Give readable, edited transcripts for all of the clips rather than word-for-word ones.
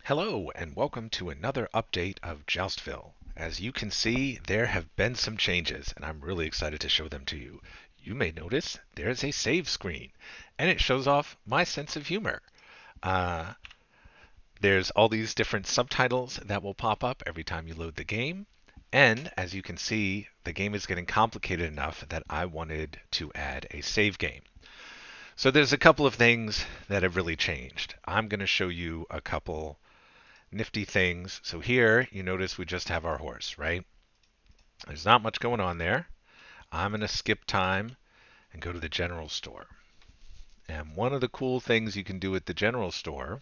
Hello and welcome to another update of JoustVille. As you can see, there have been some changes and I'm really excited to show them to you. You may notice there's a save screen and it shows off my sense of humor. Uh, there's all these different subtitles that will pop up every time you load the game. And as you can see, the game is getting complicated enough that I wanted to add a save game. So there's a couple of things that have really changed. I'm going to show you a couple nifty things. So here you notice we just have our horse, right? There's not much going on there. I'm going to skip time and go to the general store. And one of the cool things you can do at the general store,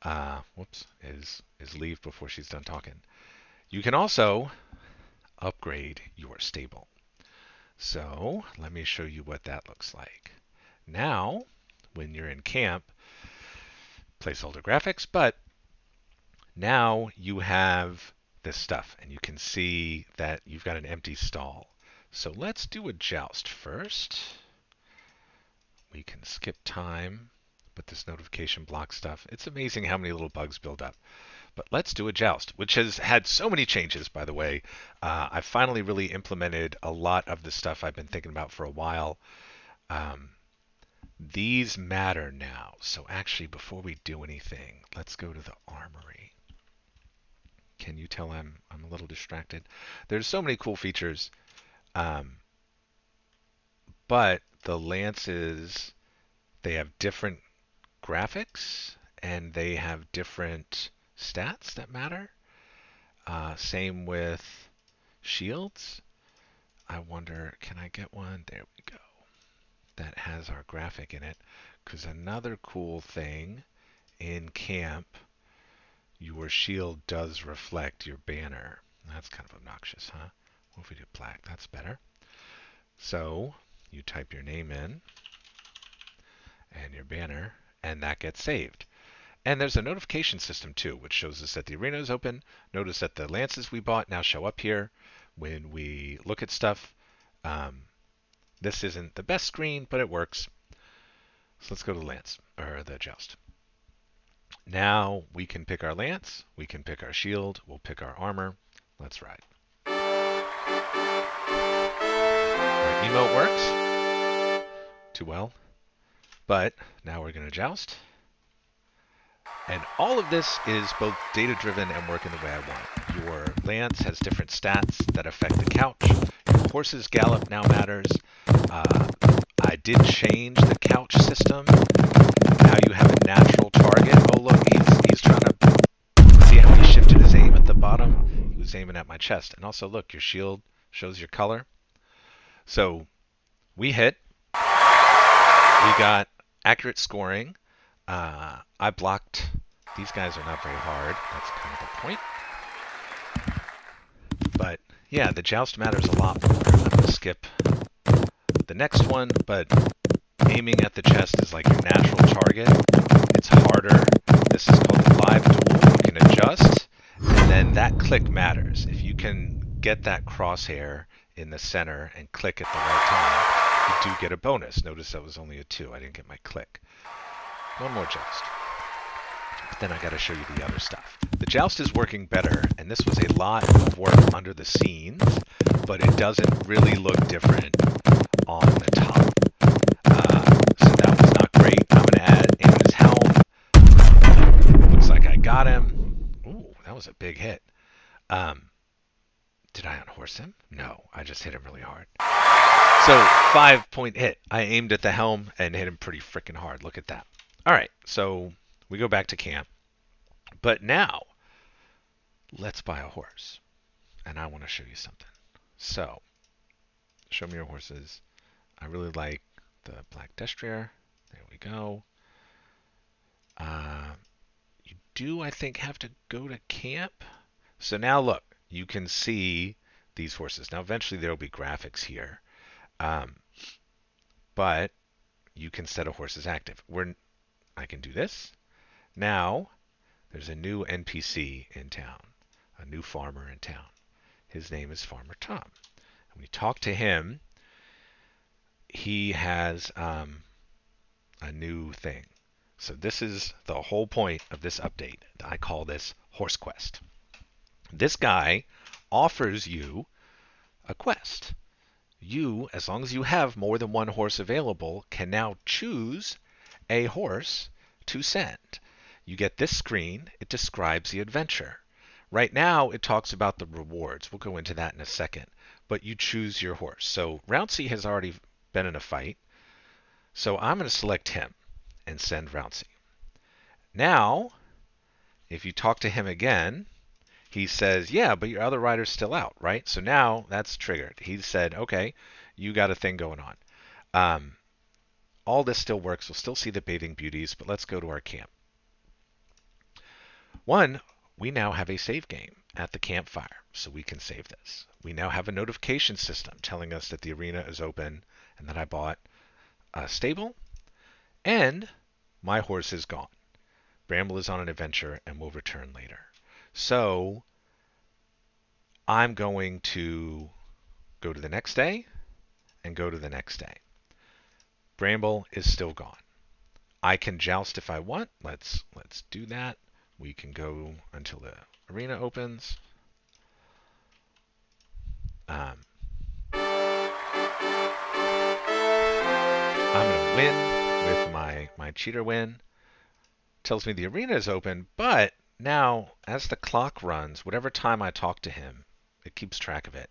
is leave before she's done talking. You can also upgrade your stable. So let me show you what that looks like. Now, when you're in camp, placeholder graphics, but now you have this stuff and you can see that you've got an empty stall. So let's do a joust first. We can skip time, but this notification block stuff, it's amazing how many little bugs build up. But let's do a joust, which has had so many changes, by the way. I finally really implemented a lot of the stuff I've been thinking about for a while. These matter now. So actually, before we do anything, let's go to the armory. Can you tell I'm a little distracted? There's so many cool features, but the lances, they have different graphics and they have different stats that matter. Same with shields. I wonder, can I get one? There we go. That has our graphic in it. Because another cool thing in camp, your shield does reflect your banner. That's kind of obnoxious, huh? What if we do black? That's better. So you type your name in and your banner, and that gets saved. And there's a notification system too, which shows us that the arena is open. Notice that the lances we bought now show up here when we look at stuff. This isn't the best screen, but it works. So let's go to the lance, or the joust. Now we can pick our lance, we can pick our shield, we'll pick our armor. Let's ride. Our emote works too well, but now we're going to joust. And all of this is both data-driven and working the way I want. Your lance has different stats that affect the couch. Your horse's gallop now matters. I did change the couch system. Now you have a natural target. Oh look, he's trying to see how he shifted his aim at the bottom. He was aiming at my chest. And also look, your shield shows your color. So we hit. We got accurate scoring. I blocked. These guys are not very hard. That's kind of the point. But yeah, the joust matters a lot more. I'm going to skip the next one, but aiming at the chest is like your natural target. It's harder. This is called the live duel. You can adjust, and then that click matters. If you can get that crosshair in the center and click at the right time, you do get a bonus. Notice that was only a 2. I didn't get my click. One more joust. But then I got to show you the other stuff. The joust is working better, and this was a lot of work under the scenes, but it doesn't really look different on the top. So that was not great. I'm going to add in his helm. Looks like I got him. Ooh, that was a big hit. Did I unhorse him? No, I just hit him really hard. So 5-point hit. I aimed at the helm and hit him pretty freaking hard. Look at that. All right, so we go back to camp. But now, let's buy a horse. And I want to show you something. So, show me your horses. I really like the black destrier. There we go. You do, I think, have to go to camp. So now look, you can see these horses. Now eventually there will be graphics here. But you can set a horse as active. I can do this. Now, there's a new NPC in town, a new farmer in town. His name is Farmer Tom. And when you talk to him, he has a new thing. So this is the whole point of this update. I call this HorseQuest. This guy offers you a quest. You, as long as you have more than one horse available, can now choose a horse to send. You get this screen. It describes the adventure. Right now, it talks about the rewards. We'll go into that in a second. But you choose your horse. So Rouncy has already been in a fight. So I'm going to select him and send Rouncy. Now, if you talk to him again, he says, yeah, but your other rider's still out, right? So now that's triggered. He said, okay, you got a thing going on. All this still works. We'll still see the bathing beauties, but let's go to our camp. One, we now have a save game at the campfire, so we can save this. We now have a notification system telling us that the arena is open and that I bought a stable, and my horse is gone. Bramble is on an adventure and will return later. So I'm going to go to the next day and go to the next day. Bramble is still gone. I can joust if I want. Let's do that. We can go until the arena opens. I'm going to win with my cheater win. Tells me the arena is open, but now as the clock runs, whatever time I talk to him, it keeps track of it.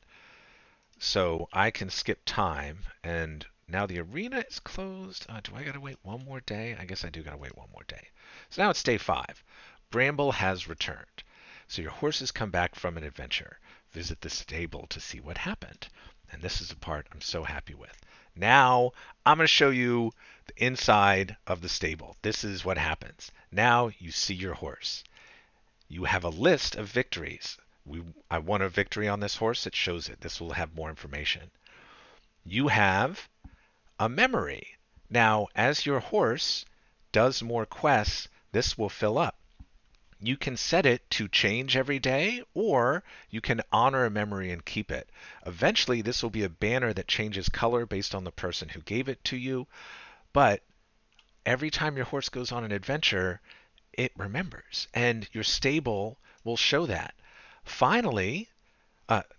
So I can skip time, and now the arena is closed. Do I gotta wait one more day? I guess I do gotta wait one more day. So now it's day 5. Bramble has returned. So your horses come back from an adventure. Visit the stable to see what happened. And this is the part I'm so happy with. Now I'm going to show you the inside of the stable. This is what happens. Now you see your horse. You have a list of victories. I won a victory on this horse. It shows it. This will have more information. You have a memory. Now, as your horse does more quests, this will fill up. You can set it to change every day, or you can honor a memory and keep it. Eventually, this will be a banner that changes color based on the person who gave it to you. But every time your horse goes on an adventure, it remembers, and your stable will show that. Finally,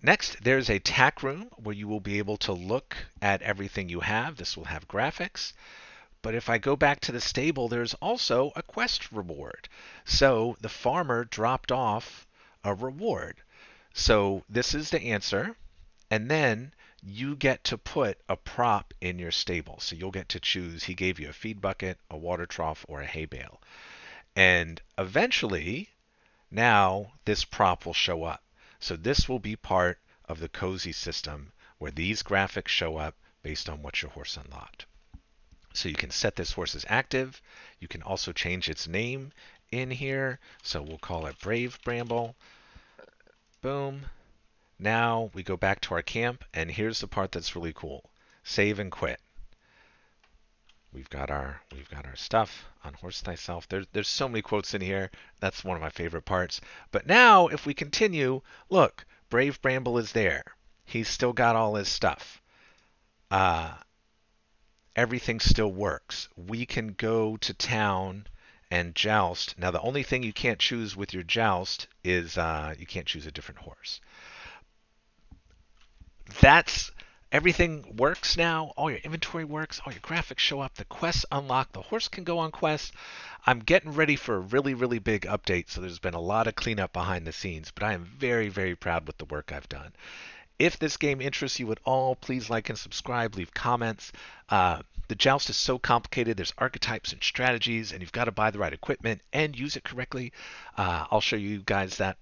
next, there's a tack room where you will be able to look at everything you have. This will have graphics. But if I go back to the stable, there's also a quest reward. So the farmer dropped off a reward. So this is the answer. And then you get to put a prop in your stable. So you'll get to choose. He gave you a feed bucket, a water trough, or a hay bale. And eventually, now this prop will show up. So this will be part of the cozy system where these graphics show up based on what your horse unlocked. So you can set this horse as active. You can also change its name in here. So we'll call it Brave Bramble. Boom. Now we go back to our camp, and here's the part that's really cool. Save and quit. We've got our stuff. Unhorse thyself. There's so many quotes in here. That's one of my favorite parts. But now if we continue, look, Brave Bramble is there. He's still got all his stuff. Everything still works. We can go to town and joust. Now, the only thing you can't choose with your joust is you can't choose a different horse. That's everything works now. All your inventory works. All your graphics show up. The quests unlock. The horse can go on quests. I'm getting ready for a really, really big update, so there's been a lot of cleanup behind the scenes, but I am very, very proud with the work I've done. If this game interests you at all, please like and subscribe, leave comments. The joust is so complicated. There's archetypes and strategies, and you've got to buy the right equipment and use it correctly. I'll show you guys that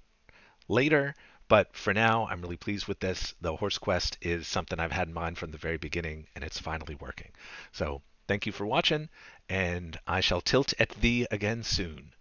later, but for now, I'm really pleased with this. The HorseQuest is something I've had in mind from the very beginning, and it's finally working. So thank you for watching, and I shall tilt at thee again soon.